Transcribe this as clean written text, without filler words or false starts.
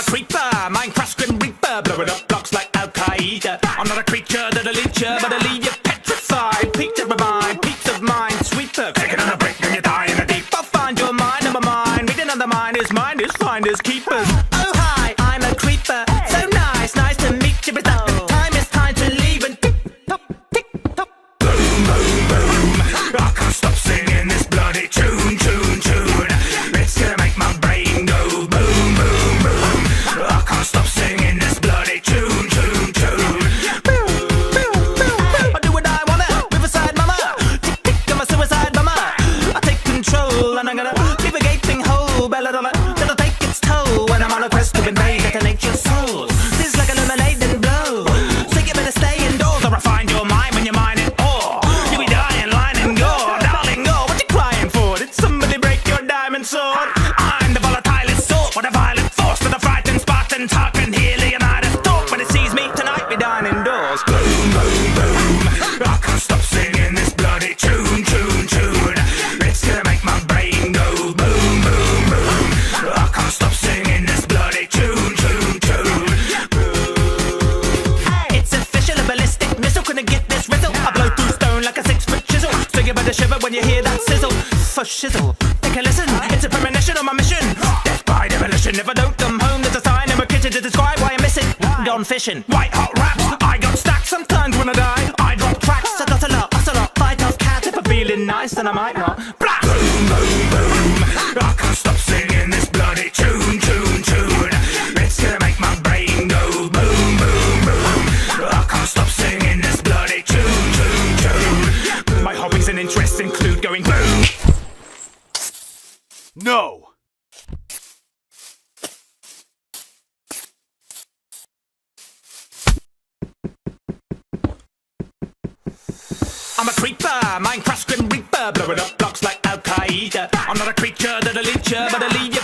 creeper, Minecraft grim reaper, blowing up blocks like Al-Qaeda. I'm not a creature that'll eat you, but I'll leave you petrified. Peaks of my mind, peaks of mind, sweeper. Taking on a break and you die in a deep. I'll find your mind, number mine. Reading on the mind is finders, keepers. Oh hi, I'm a creeper, so nice to meet you, but time is time to leave and tick tock, boom, boom, boom. I can't stop singing this bloody tune. It's gonna make my brain go boom, boom, boom. I can't stop singing this bloody tune. Boom, boom, boom. I do what I wanna, Riverside mama. Tick, tick, I'm a suicide bomber. I take control and I'm gonna leave a gaping hole. Belladonna, that'll take its toll when I'm on a quest to invade that nature's souls. This is like a lemonade and blow. So you better stay indoors or I find your mind when you're mining ore. You'll be dying, line and gore. Darling, go, what you crying for? Did somebody break your diamond sword? I'm the volatilest sort with a violent force to the frightened Spartans. Hearken here, Leonidas talk when it sees me tonight. We dine indoors. Boom, boom, boom. I can't stop singing this bloody tune. It's gonna make my brain go boom, boom, boom. I can't stop singing this bloody tune. It's official, a ballistic missile. Couldn't get this rizzle. I blow through stone like a 6-foot chisel. So you better shiver when you hear that sizzle. For shizzle, take a listen. It's a premonition on my mission. Death by demolition. If I don't come home, there's a sign in my kitchen to describe why I'm missing. Gone fishing. White hot raps. I got stacks. Sometimes when I die, I drop tracks. I got a lot, fight off cat. If I'm feeling nice, then I might not. Blast! Boom, boom, boom. I can't stop singing this bloody tune. It's gonna make my brain go boom, boom, boom. I can't stop singing this bloody tune. My hobbies and interests include going boom. No! I'm a creeper, Minecraft grim reaper, blowing up blocks like Al-Qaeda. I'm not a creature that'll eat you, but I'll leave you